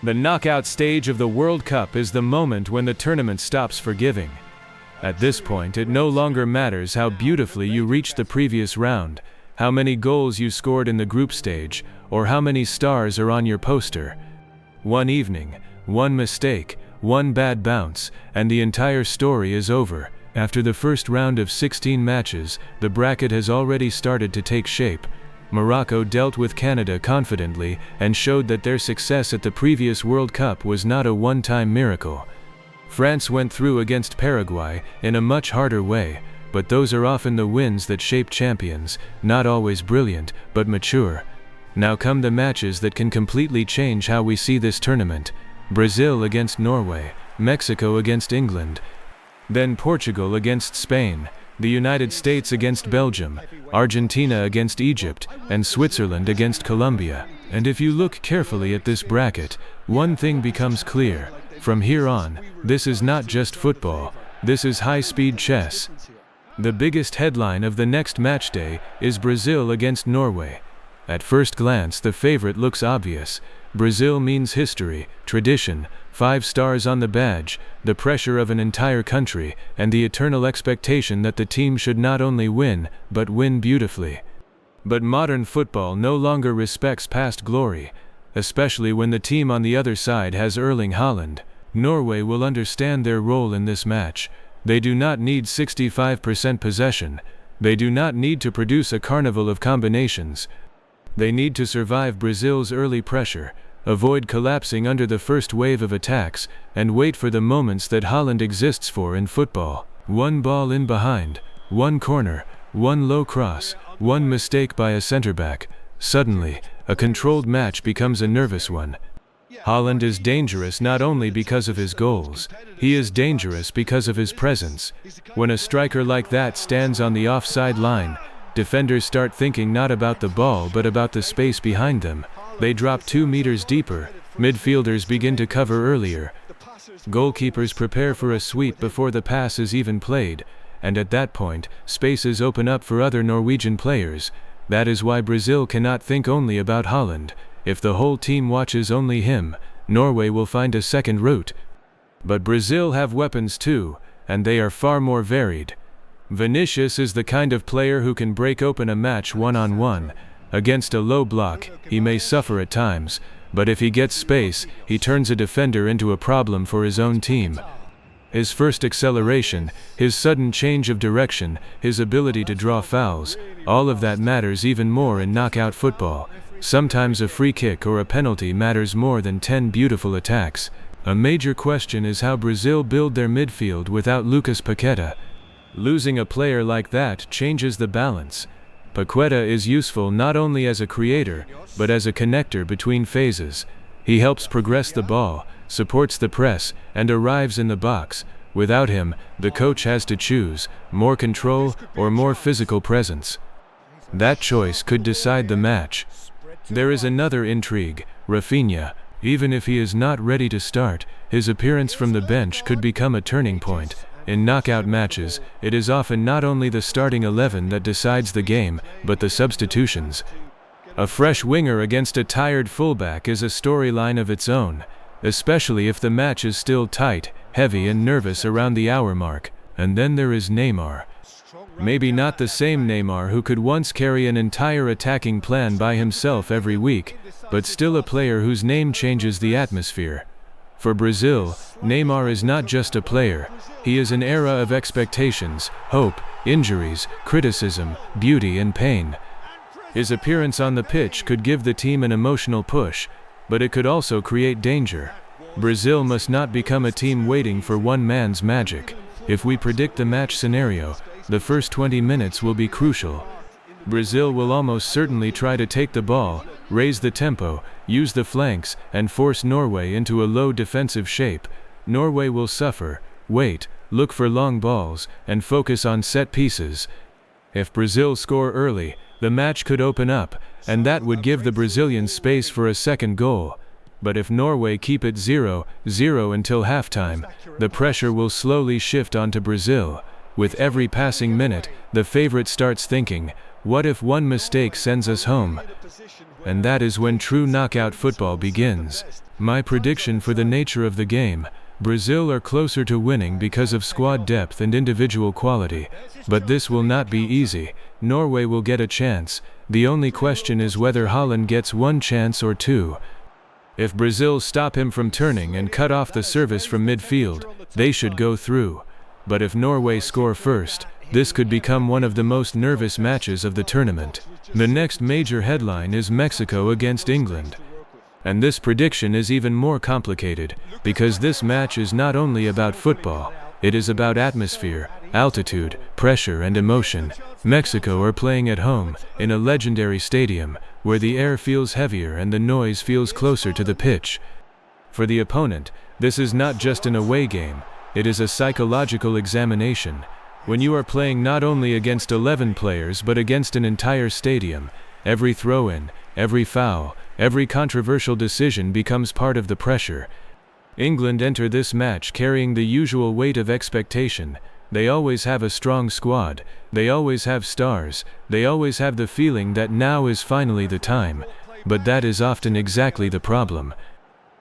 The knockout stage of the World Cup is the moment when the tournament stops forgiving. At this point, it no longer matters how beautifully you reached the previous round, how many goals you scored in the group stage, or how many stars are on your poster. One evening, one mistake, one bad bounce, and the entire story is over. After the first round of 16 matches, the bracket has already started to take shape. Morocco dealt with Canada confidently and showed that their success at the previous World Cup was not a one-time miracle. France went through against Paraguay in a much harder way, but those are often the wins that shape champions, not always brilliant, but mature. Now come the matches that can completely change how we see this tournament. Brazil against Norway, Mexico against England, then Portugal against Spain, the United States against Belgium, Argentina against Egypt, and Switzerland against Colombia. And if you look carefully at this bracket, one thing becomes clear. From here on, this is not just football, this is high-speed chess. The biggest headline of the next match day is Brazil against Norway. At first glance, the favorite looks obvious. Brazil means history, tradition, 5 stars on the badge, the pressure of an entire country, and the eternal expectation that the team should not only win, but win beautifully. But modern football no longer respects past glory, especially when the team on the other side has Erling Haaland. Norway will understand their role in this match. They do not need 65% possession. They do not need to produce a carnival of combinations. They need to survive Brazil's early pressure, avoid collapsing under the first wave of attacks, and wait for the moments that Haaland exists for in football. One ball in behind, one corner, one low cross, one mistake by a center-back. Suddenly, a controlled match becomes a nervous one. Haaland is dangerous not only because of his goals, he is dangerous because of his presence. When a striker like that stands on the offside line, defenders start thinking not about the ball but about the space behind them. They drop 2 meters deeper, midfielders begin to cover earlier. Goalkeepers prepare for a sweep before the pass is even played, and at that point, spaces open up for other Norwegian players. That is why Brazil cannot think only about Haaland. If the whole team watches only him, Norway will find a second route. But Brazil have weapons too, and they are far more varied. Vinicius is the kind of player who can break open a match one-on-one. Against a low block, he may suffer at times, but if he gets space, he turns a defender into a problem for his own team. His first acceleration, his sudden change of direction, his ability to draw fouls, all of that matters even more in knockout football. Sometimes a free kick or a penalty matters more than 10 beautiful attacks. A major question is how Brazil build their midfield without Lucas Paqueta. Losing a player like that changes the balance. Paqueta is useful not only as a creator, but as a connector between phases. He helps progress the ball, supports the press, and arrives in the box. Without him, the coach has to choose more control or more physical presence. That choice could decide the match. There is another intrigue, Rafinha. Even if he is not ready to start, his appearance from the bench could become a turning point. In knockout matches, it is often not only the starting 11 that decides the game, but the substitutions. A fresh winger against a tired fullback is a storyline of its own, especially if the match is still tight, heavy and nervous around the hour mark. And then there is Neymar. Maybe not the same Neymar who could once carry an entire attacking plan by himself every week, but still a player whose name changes the atmosphere. For Brazil, Neymar is not just a player, he is an era of expectations, hope, injuries, criticism, beauty and pain. His appearance on the pitch could give the team an emotional push, but it could also create danger. Brazil must not become a team waiting for one man's magic. If we predict the match scenario, the first 20 minutes will be crucial. Brazil will almost certainly try to take the ball, raise the tempo, use the flanks, and force Norway into a low defensive shape. Norway will suffer, wait, look for long balls, and focus on set pieces. If Brazil score early, the match could open up, and that would give the Brazilians space for a second goal. But if Norway keep it 0-0 until halftime, the pressure will slowly shift onto Brazil. With every passing minute, the favorite starts thinking, What if one mistake sends us home? And that is when true knockout football begins. My prediction for the nature of the game: Brazil are closer to winning because of squad depth and individual quality. But this will not be easy. Norway will get a chance. The only question is whether Haaland gets one chance or two. If Brazil stop him from turning and cut off the service from midfield, they should go through. But if Norway score first, this could become one of the most nervous matches of the tournament. The next major headline is Mexico against England. And this prediction is even more complicated, because this match is not only about football, it is about atmosphere, altitude, pressure and emotion. Mexico are playing at home, in a legendary stadium, where the air feels heavier and the noise feels closer to the pitch. For the opponent, this is not just an away game, it is a psychological examination. When you are playing not only against 11 players but against an entire stadium, every throw-in, every foul, every controversial decision becomes part of the pressure. England enter this match carrying the usual weight of expectation. They always have a strong squad, they always have stars, they always have the feeling that now is finally the time. But that is often exactly the problem.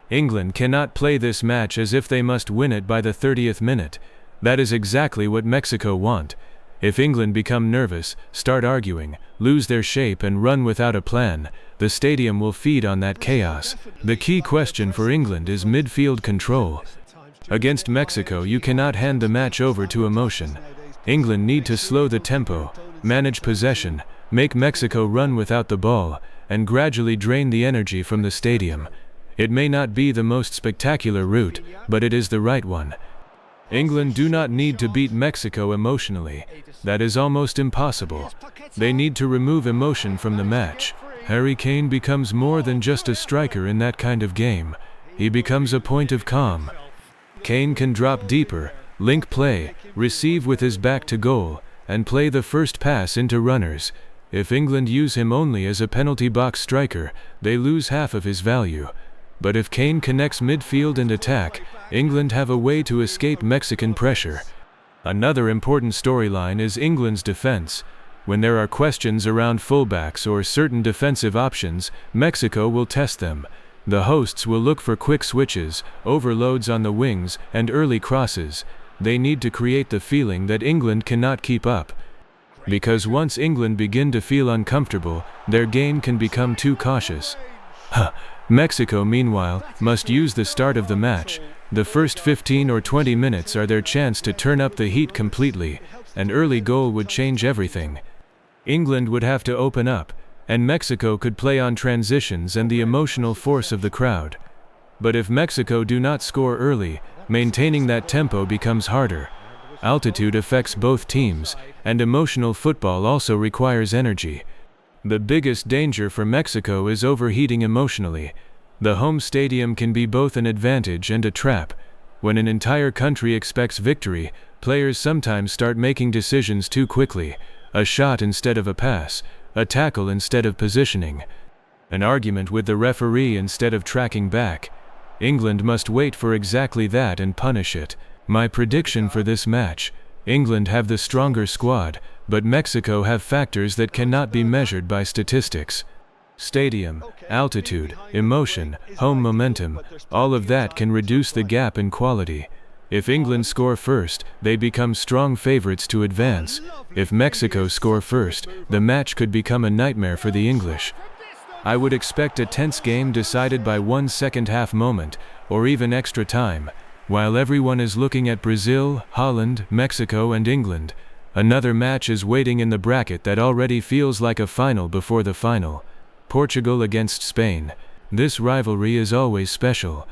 England cannot play this match as if they must win it by the 30th minute. That is exactly what Mexico want. If England become nervous, start arguing, lose their shape and run without a plan, the stadium will feed on that chaos. The key question for England is midfield control. Against Mexico, you cannot hand the match over to emotion. England need to slow the tempo, manage possession, make Mexico run without the ball, and gradually drain the energy from the stadium. It may not be the most spectacular route, but it is the right one. England do not need to beat Mexico emotionally. That is almost impossible. They need to remove emotion from the match. Harry Kane becomes more than just a striker in that kind of game. He becomes a point of calm. Kane can drop deeper, link play, receive with his back to goal, and play the first pass into runners. If England use him only as a penalty box striker, they lose half of his value. But if Kane connects midfield and attack, England have a way to escape Mexican pressure. Another important storyline is England's defense. When there are questions around fullbacks or certain defensive options, Mexico will test them. The hosts will look for quick switches, overloads on the wings, and early crosses. They need to create the feeling that England cannot keep up. Because once England begin to feel uncomfortable, their game can become too cautious. Mexico, meanwhile, must use the start of the match. The first 15 or 20 minutes are their chance to turn up the heat completely. An early goal would change everything. England would have to open up, and Mexico could play on transitions and the emotional force of the crowd. But if Mexico do not score early, maintaining that tempo becomes harder. Altitude affects both teams, and emotional football also requires energy. The biggest danger for Mexico is overheating emotionally. The home stadium can be both an advantage and a trap. When an entire country expects victory, players sometimes start making decisions too quickly. A shot instead of a pass, a tackle instead of positioning, an argument with the referee instead of tracking back. England must wait for exactly that and punish it. My prediction for this match: England have the stronger squad, but Mexico have factors that cannot be measured by statistics. Stadium, altitude, emotion, home momentum, all of that can reduce the gap in quality. If England score first, they become strong favorites to advance. If Mexico score first, the match could become a nightmare for the English. I would expect a tense game decided by one second-half moment, or even extra time. While everyone is looking at Brazil, Haaland, Mexico and England, another match is waiting in the bracket that already feels like a final before the final. Portugal against Spain. This rivalry is always special.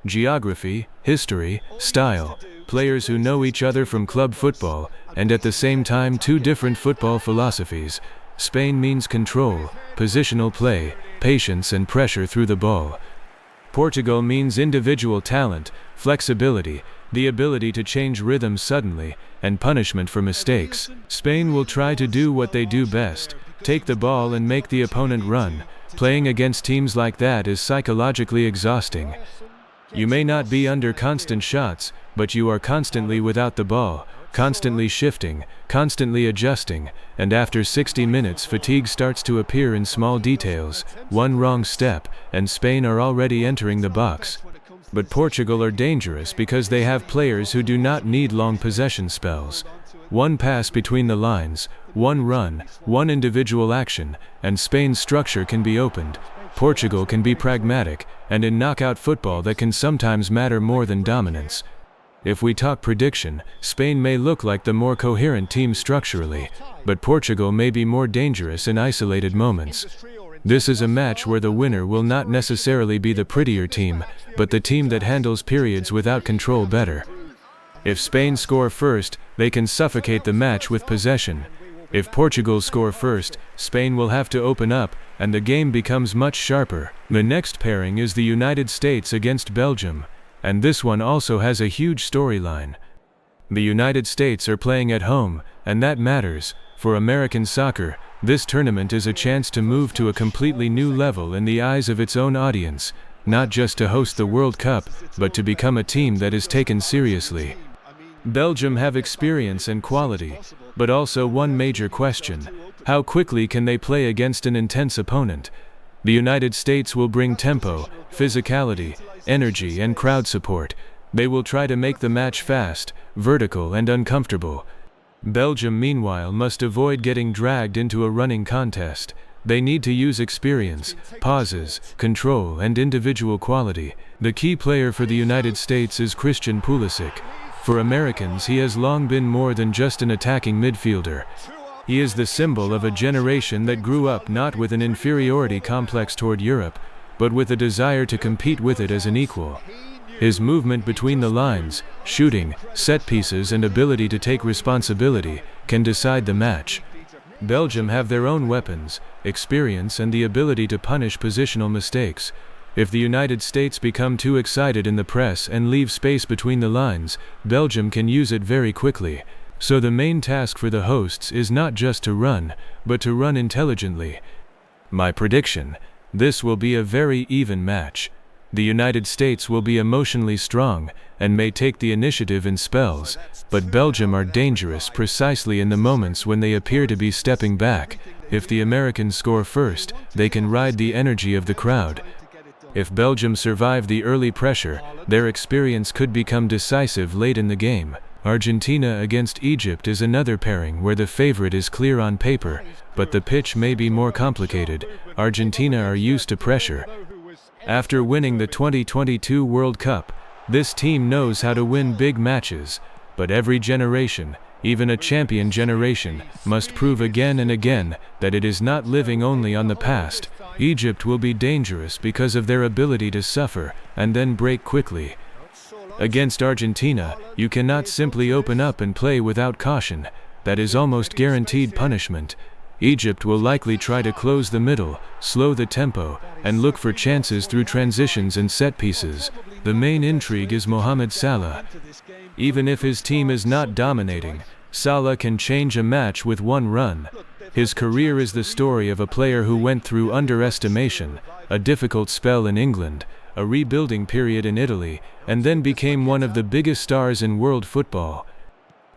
Geography, history, style, players who know each other from club football, and at the same time two different football philosophies. Spain means control, positional play, patience and pressure through the ball. Portugal means individual talent, flexibility, the ability to change rhythm suddenly, and punishment for mistakes. Spain will try to do what they do best, take the ball and make the opponent run. Playing against teams like that is psychologically exhausting. You may not be under constant shots, but you are constantly without the ball. constantly shifting, constantly adjusting, and after 60 minutes fatigue starts to appear in small details. One wrong step, and Spain are already entering the box. But Portugal are dangerous because they have players who do not need long possession spells. One pass between the lines, one run, one individual action, and Spain's structure can be opened. Portugal can be pragmatic, and in knockout football that can sometimes matter more than dominance. If we talk prediction, Spain may look like the more coherent team structurally, but Portugal may be more dangerous in isolated moments. This is a match where the winner will not necessarily be the prettier team, but the team that handles periods without control better. If Spain score first, they can suffocate the match with possession. If Portugal score first, Spain will have to open up, and the game becomes much sharper. The next pairing is the United States against Belgium, and this one also has a huge storyline. The United States are playing at home, and that matters. For American soccer, this tournament is a chance to move to a completely new level in the eyes of its own audience, not just to host the World Cup, but to become a team that is taken seriously. Belgium have experience and quality, but also one major question: how quickly can they play against an intense opponent? The United States will bring tempo, physicality, energy, and crowd support. They will try to make the match fast, vertical, and uncomfortable. Belgium, meanwhile, must avoid getting dragged into a running contest. They need to use experience, pauses, control, and individual quality. The key player for the United States is Christian Pulisic. For Americans, he has long been more than just an attacking midfielder. He is the symbol of a generation that grew up not with an inferiority complex toward Europe, but with a desire to compete with it as an equal. His movement between the lines, shooting, set pieces, and ability to take responsibility can decide the match. Belgium have their own weapons, experience, and the ability to punish positional mistakes. If the United States become too excited in the press and leave space between the lines, Belgium can use it very quickly. So the main task for the hosts is not just to run, but to run intelligently. My prediction: this will be a very even match. The United States will be emotionally strong and may take the initiative in spells, but Belgium are dangerous precisely in the moments when they appear to be stepping back. If the Americans score first, they can ride the energy of the crowd. If Belgium survive the early pressure, their experience could become decisive late in the game. Argentina against Egypt is another pairing where the favorite is clear on paper, but the pitch may be more complicated. Argentina are used to pressure. After winning the 2022 World Cup, this team knows how to win big matches, but every generation, even a champion generation, must prove again and again that it is not living only on the past. Egypt will be dangerous because of their ability to suffer and then break quickly. Against Argentina, you cannot simply open up and play without caution. That is almost guaranteed punishment. Egypt will likely try to close the middle, slow the tempo, and look for chances through transitions and set pieces. The main intrigue is Mohamed Salah. Even if his team is not dominating, Salah can change a match with one run. His career is the story of a player who went through underestimation, a difficult spell in England, a rebuilding period in Italy, and then became one of the biggest stars in world football.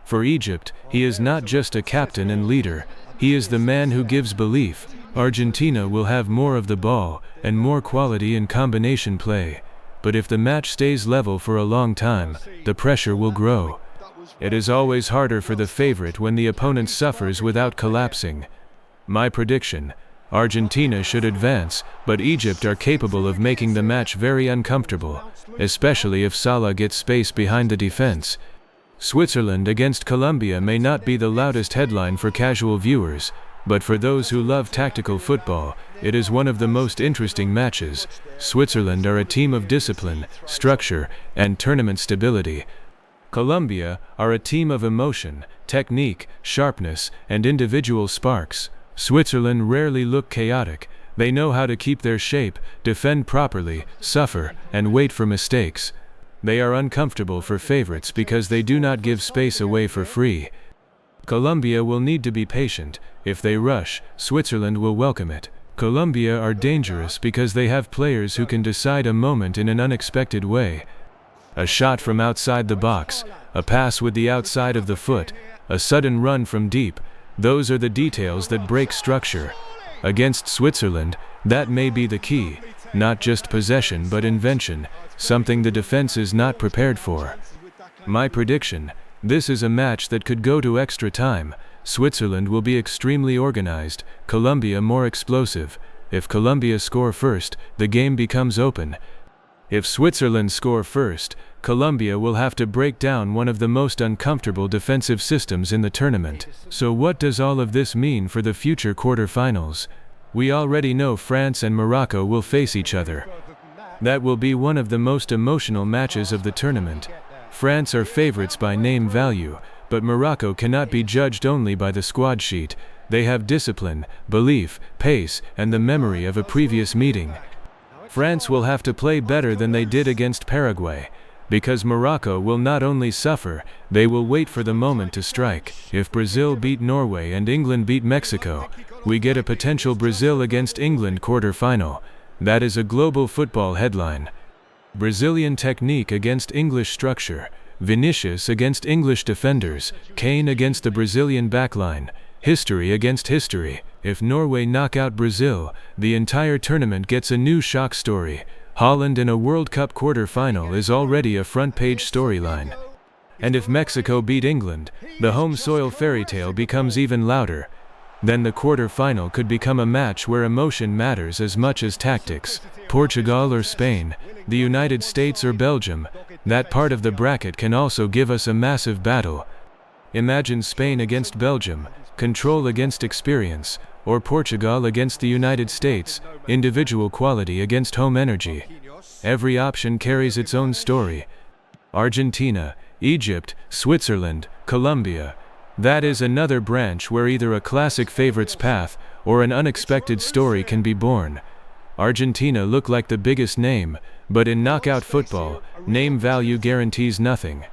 For Egypt, he is not just a captain and leader, he is the man who gives belief. Argentina will have more of the ball and more quality in combination play, but if the match stays level for a long time, the pressure will grow. It is always harder for the favorite when the opponent suffers without collapsing. My prediction: Argentina should advance, but Egypt are capable of making the match very uncomfortable, especially if Salah gets space behind the defense. Switzerland against Colombia may not be the loudest headline for casual viewers, but for those who love tactical football, it is one of the most interesting matches. Switzerland are a team of discipline, structure, and tournament stability. Colombia are a team of emotion, technique, sharpness, and individual sparks. Switzerland rarely look chaotic. They know how to keep their shape, defend properly, suffer, and wait for mistakes. They are uncomfortable for favorites because they do not give space away for free. Colombia will need to be patient. If they rush, Switzerland will welcome it. Colombia are dangerous because they have players who can decide a moment in an unexpected way. A shot from outside the box, a pass with the outside of the foot, a sudden run from deep. Those are the details that break structure. Against Switzerland, that may be the key, not just possession but invention, something the defense is not prepared for. My prediction: this is a match that could go to extra time. Switzerland will be extremely organized, Colombia more explosive. If Colombia score first, the game becomes open. If Switzerland score first, Colombia will have to break down one of the most uncomfortable defensive systems in the tournament. So what does all of this mean for the future quarterfinals? We already know France and Morocco will face each other. That will be one of the most emotional matches of the tournament. France are favorites by name value, but Morocco cannot be judged only by the squad sheet. They have discipline, belief, pace, and the memory of a previous meeting. France will have to play better than they did against Paraguay, because Morocco will not only suffer, they will wait for the moment to strike. If Brazil beat Norway and England beat Mexico, we get a potential Brazil against England quarter-final. That is a global football headline. Brazilian technique against English structure, Vinicius against English defenders, Kane against the Brazilian backline, history against history. If Norway knock out Brazil, the entire tournament gets a new shock story. Holland in a World Cup quarter-final is already a front-page storyline. And if Mexico beat England, the home soil fairy tale becomes even louder. Then the quarter-final could become a match where emotion matters as much as tactics. Portugal or Spain, the United States or Belgium, that part of the bracket can also give us a massive battle. Imagine Spain against Belgium, control against experience, or Portugal against the United States, individual quality against home energy. Every option carries its own story. Argentina, Egypt, Switzerland, Colombia. That is another branch where either a classic favorite's path or an unexpected story can be born. Argentina look like the biggest name, but in knockout football, name value guarantees nothing.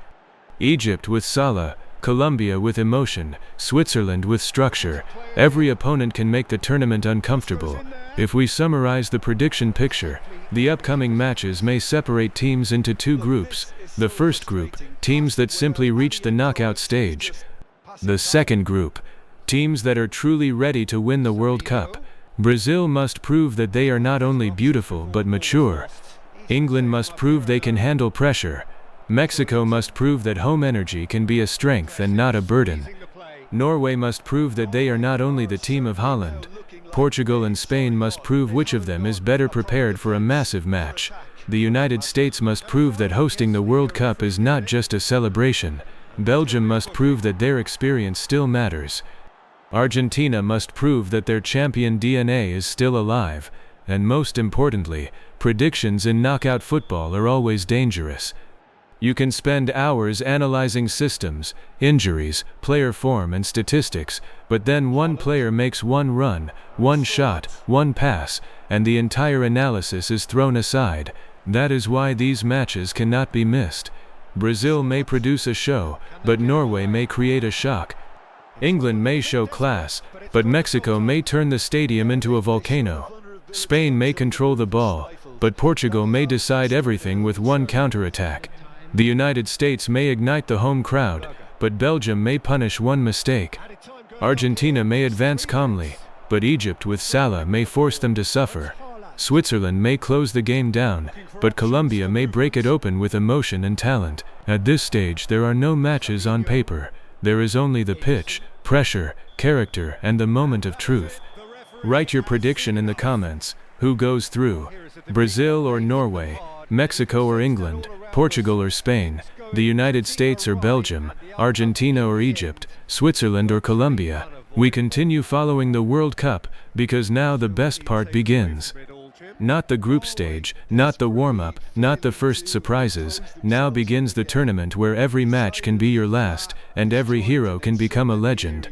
Egypt with Salah, Colombia with emotion, Switzerland with structure. Every opponent can make the tournament uncomfortable. If we summarize the prediction picture, the upcoming matches may separate teams into two groups. The first group, teams that simply reach the knockout stage. The second group, teams that are truly ready to win the World Cup. Brazil must prove that they are not only beautiful but mature. England must prove they can handle pressure. Mexico must prove that home energy can be a strength and not a burden. Norway must prove that they are not only the team of Holland. Portugal and Spain must prove which of them is better prepared for a massive match. The United States must prove that hosting the World Cup is not just a celebration. Belgium must prove that their experience still matters. Argentina must prove that their champion DNA is still alive. And most importantly, predictions in knockout football are always dangerous. You can spend hours analyzing systems, injuries, player form and statistics, but then one player makes one run, one shot, one pass, and the entire analysis is thrown aside. That is why these matches cannot be missed. Brazil may produce a show, but Norway may create a shock. England may show class, but Mexico may turn the stadium into a volcano. Spain may control the ball, but Portugal may decide everything with one counterattack. The United States may ignite the home crowd, but Belgium may punish one mistake. Argentina may advance calmly, but Egypt with Salah may force them to suffer. Switzerland may close the game down, but Colombia may break it open with emotion and talent. At this stage there are no matches on paper. There is only the pitch, pressure, character, and the moment of truth. Write your prediction in the comments. Who goes through? Brazil or Norway? Mexico or England? Portugal or Spain? The United States or Belgium? Argentina or Egypt? Switzerland or Colombia? We continue following the World Cup, because now the best part begins. Not the group stage, not the warm-up, not the first surprises. Now begins the tournament where every match can be your last, and every hero can become a legend.